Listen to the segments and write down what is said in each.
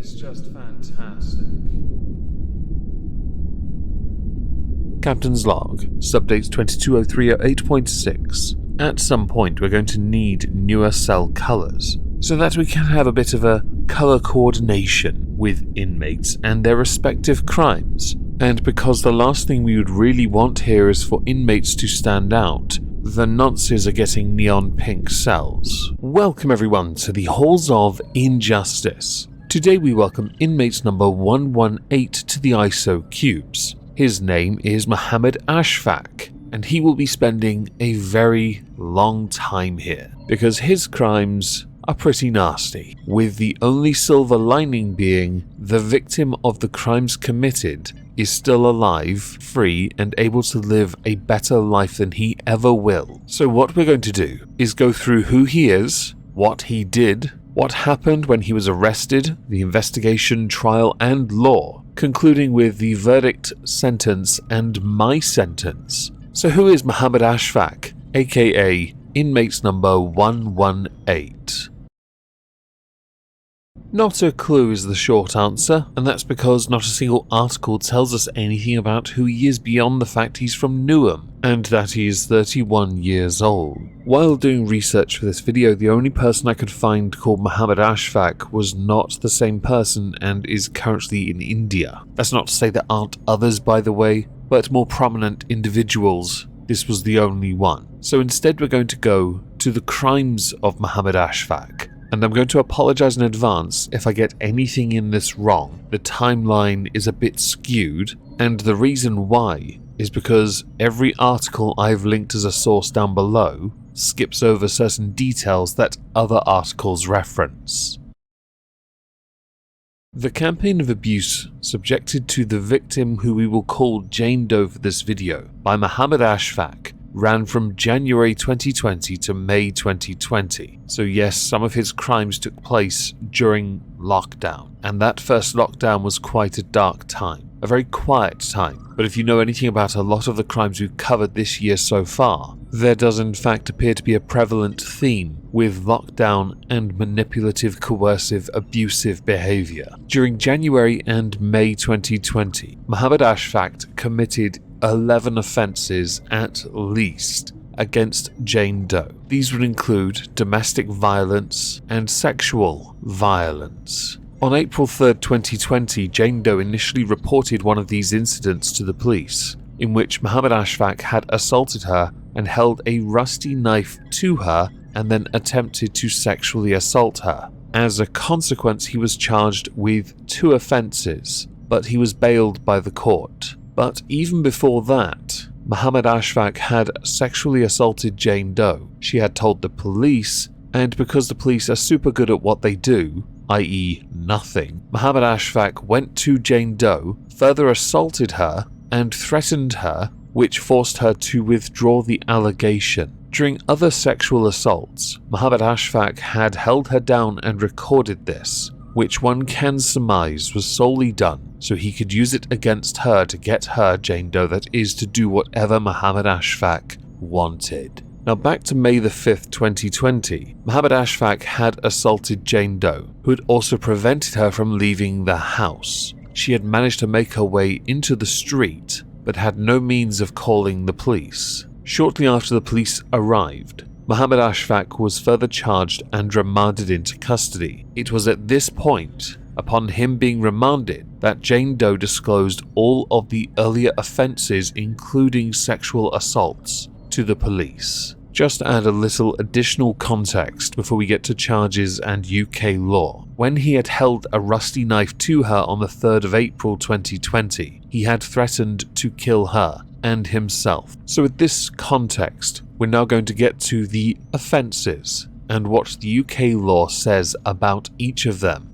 is just fantastic. Captain's log, subdates 220308.6. At some point we're going to need newer cell colours, so that we can have a bit of a colour coordination with inmates and their respective crimes. And because the last thing we would really want here is for inmates to stand out, the nonces are getting neon pink cells. Welcome everyone to the Halls of Injustice. Today we welcome inmate number 118 to the ISO cubes. His name is Mohammed Ashfak, and he will be spending a very long time here, because his crimes are pretty nasty, with the only silver lining being the victim of the crimes committed is still alive, free, and able to live a better life than he ever will. So what we're going to do is go through who he is, what he did, what happened when he was arrested, the investigation, trial, and law, concluding with the verdict, sentence, and my sentence. So who is Mohammed Ashfak, aka inmate number 118? Not a clue is the short answer, and that's because not a single article tells us anything about who he is beyond the fact he's from Newham, and that he is 31 years old. While doing research for this video, the only person I could find called Mohammed Ashfak was not the same person and is currently in India. That's not to say there aren't others, by the way, but more prominent individuals. This was the only one. So instead we're going to go to the crimes of Mohammed Ashfak. And I'm going to apologize in advance if I get anything in this wrong. The timeline is a bit skewed, and the reason why is because every article I've linked as a source down below skips over certain details that other articles reference. The campaign of abuse subjected to the victim, who we will call Jane Doe for this video, by Mohammed Ashfak, ran from January 2020 to May 2020. So yes, some of his crimes took place during lockdown, and that first lockdown was quite a dark time, a very quiet time. But if you know anything about a lot of the crimes we've covered this year so far, there does in fact appear to be a prevalent theme with lockdown and manipulative, coercive, abusive behaviour. During January and May 2020, Mohammed Ashfak committed 11 offences at least against Jane Doe. These would include domestic violence and sexual violence. On April 3rd, 2020, Jane Doe initially reported one of these incidents to the police, in which Mohammed Ashfak had assaulted her and held a rusty knife to her and then attempted to sexually assault her. As a consequence, he was charged with 2 offences, but he was bailed by the court. But even before that, Mohammed Ashfak had sexually assaulted Jane Doe. She had told the police, and because the police are super good at what they do, i.e. nothing, Mohammed Ashfak went to Jane Doe, further assaulted her, and threatened her, which forced her to withdraw the allegation. During other sexual assaults, Mohammed Ashfak had held her down and recorded this, which one can surmise was solely done so he could use it against her to get her, Jane Doe that is, to do whatever Mohammed Ashfak wanted. Now back to May the 5th, 2020, Mohammed Ashfak had assaulted Jane Doe, who had also prevented her from leaving the house. She had managed to make her way into the street, but had no means of calling the police. Shortly after the police arrived, Mohammed Ashfak was further charged and remanded into custody. It was at this point, upon him being remanded, that Jane Doe disclosed all of the earlier offences, including sexual assaults, to the police. Just to add a little additional context before we get to charges and UK law. When he had held a rusty knife to her on the 3rd of April 2020, he had threatened to kill her and himself. So with this context, we're now going to get to the offences and what the UK law says about each of them.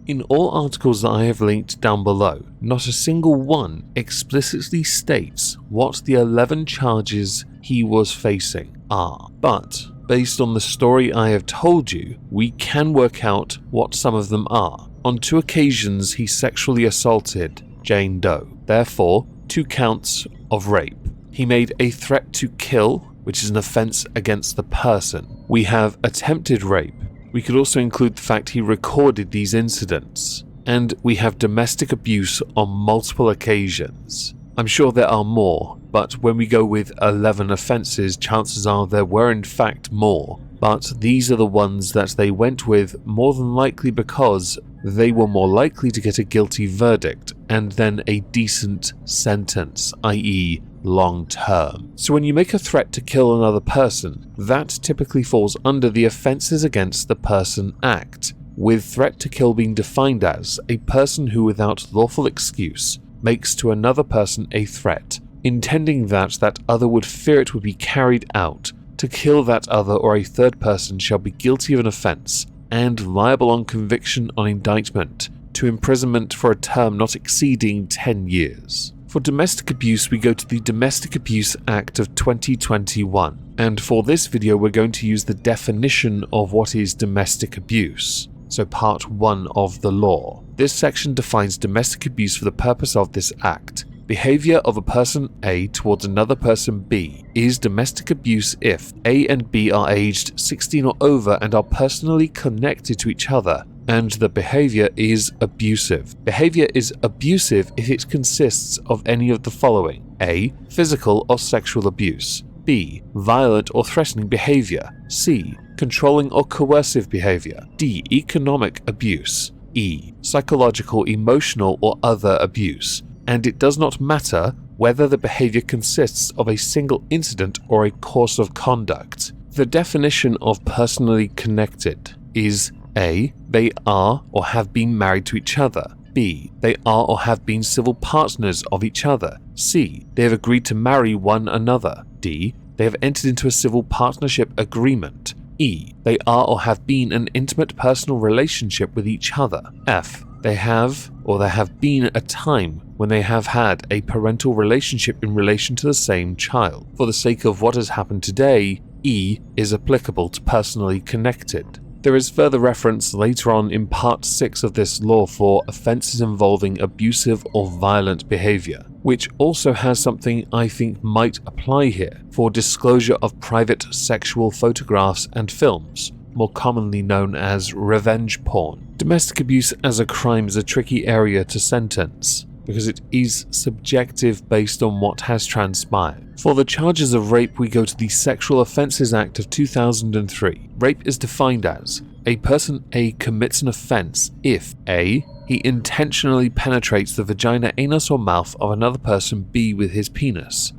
In all articles that I have linked down below, not a single one explicitly states what the 11 charges he was facing are. But, based on the story I have told you, we can work out what some of them are. On 2 occasions he sexually assaulted Jane Doe, therefore 2 counts of rape. He made a threat to kill, which is an offence against the person. We have attempted rape, We could also include the fact he recorded these incidents. And we have domestic abuse on multiple occasions. I'm sure there are more, but when we go with 11 offences, chances are there were in fact more. But these are the ones that they went with, more than likely because they were more likely to get a guilty verdict and then a decent sentence, i.e. long term. So when you make a threat to kill another person, that typically falls under the Offences Against the Person Act, with threat to kill being defined as a person who without lawful excuse makes to another person a threat, intending that that other would fear it would be carried out. To kill that other or a third person shall be guilty of an offence and liable on conviction on indictment to imprisonment for a term not exceeding 10 years. For domestic abuse, we go to the Domestic Abuse Act of 2021, and for this video we're going to use the definition of what is domestic abuse. So part 1 of the law. This section defines domestic abuse for the purpose of this act. Behavior of a person A towards another person B is domestic abuse if A and B are aged 16 or over and are personally connected to each other, and the behavior is abusive. Behavior is abusive if it consists of any of the following: A. Physical or sexual abuse. B. Violent or threatening behavior. C. Controlling or coercive behavior. D. Economic abuse. E. Psychological, emotional, or other abuse. And it does not matter whether the behavior consists of a single incident or a course of conduct. The definition of personally connected is: A. They are or have been married to each other. B. They are or have been civil partners of each other. C. They have agreed to marry one another. D. They have entered into a civil partnership agreement. E. They are or have been an intimate personal relationship with each other. F. They have or there have been a time when they have had a parental relationship in relation to the same child. For the sake of what has happened today, E is applicable to personally connected. There is further reference later on in Part 6 of this law for offences involving abusive or violent behaviour, which also has something I think might apply here for disclosure of private sexual photographs and films, more commonly known as revenge porn. Domestic abuse as a crime is a tricky area to sentence, because it is subjective based on what has transpired. For the charges of rape, we go to the Sexual Offences Act of 2003. Rape is defined as: a person A commits an offence if A. He intentionally penetrates the vagina, anus, or mouth of another person B with his penis.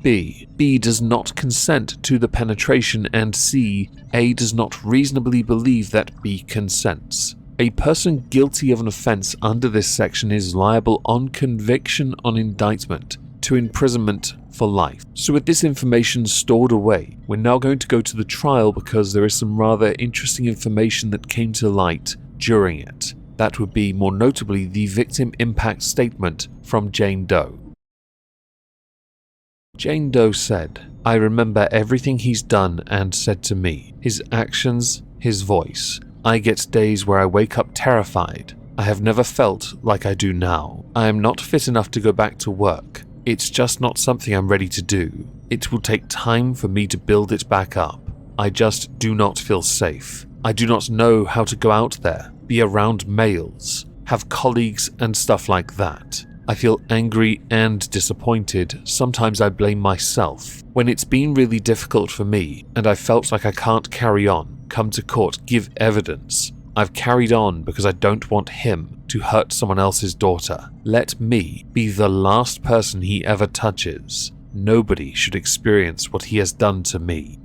B. B does not consent to the penetration, and C. A does not reasonably believe that B consents. A person guilty of an offence under this section is liable on conviction on indictment to imprisonment for life. So with this information stored away, we're now going to go to the trial because there is some rather interesting information that came to light during it. That would be more notably the victim impact statement from Jane Doe. Jane Doe said, "I remember everything he's done and said to me, his actions, his voice. I get days where I wake up terrified. I have never felt like I do now. I am not fit enough to go back to work. It's just not something I'm ready to do. It will take time for me to build it back up. I just do not feel safe. I do not know how to go out there, be around males, have colleagues and stuff like that. I feel angry and disappointed. Sometimes I blame myself. When it's been really difficult for me and I felt like I can't carry on, come to court, give evidence, I've carried on because I don't want him to hurt someone else's daughter. Let me be the last person he ever touches. Nobody should experience what he has done to me."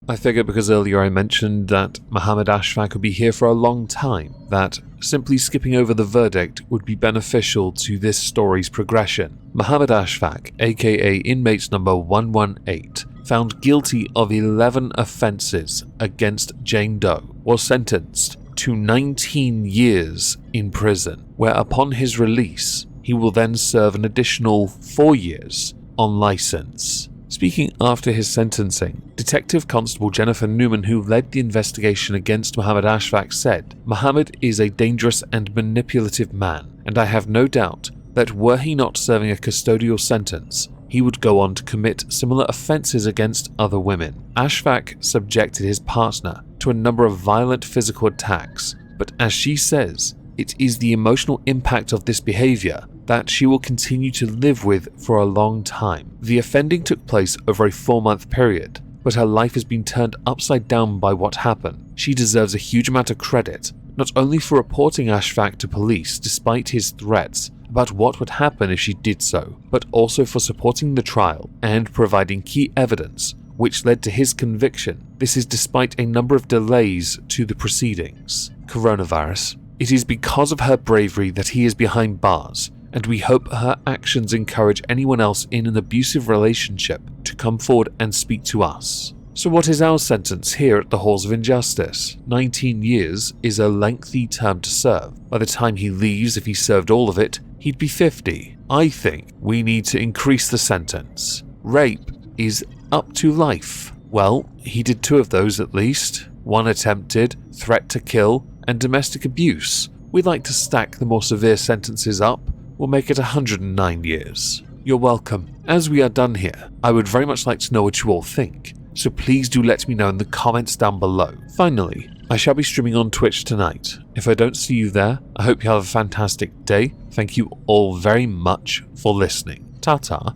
I figure because earlier I mentioned that Mohammed Ashfak would be here for a long time, that simply skipping over the verdict would be beneficial to this story's progression. Mohammed Ashfak, aka Inmate No. 118, found guilty of 11 offences against Jane Doe, was sentenced to 19 years in prison, where upon his release, he will then serve an additional 4 years on licence. Speaking after his sentencing, Detective Constable Jennifer Newman, who led the investigation against Mohammed Ashfak, said, "Mohammed is a dangerous and manipulative man, and I have no doubt that were he not serving a custodial sentence, he would go on to commit similar offences against other women. Ashfak subjected his partner to a number of violent physical attacks, but as she says, it is the emotional impact of this behaviour that she will continue to live with for a long time. The offending took place over a 4-month period, but her life has been turned upside down by what happened. She deserves a huge amount of credit, not only for reporting Ashfak to police despite his threats about what would happen if she did so, but also for supporting the trial and providing key evidence which led to his conviction. This is despite a number of delays to the proceedings. Coronavirus. It is because of her bravery that he is behind bars, and we hope her actions encourage anyone else in an abusive relationship to come forward and speak to us. So what is our sentence here at the Halls of Injustice? 19 years is a lengthy term to serve. By the time he leaves, if he served all of it, he'd be 50. I think we need to increase the sentence. Rape is up to life. Well, he did 2 of those at least. 1 attempted, threat to kill, and domestic abuse. We'd like to stack the more severe sentences up. We'll make it 109 years. You're welcome. As we are done here, I would very much like to know what you all think, so please do let me know in the comments down below. Finally, I shall be streaming on Twitch tonight. If I don't see you there, I hope you have a fantastic day. Thank you all very much for listening. Ta-ta.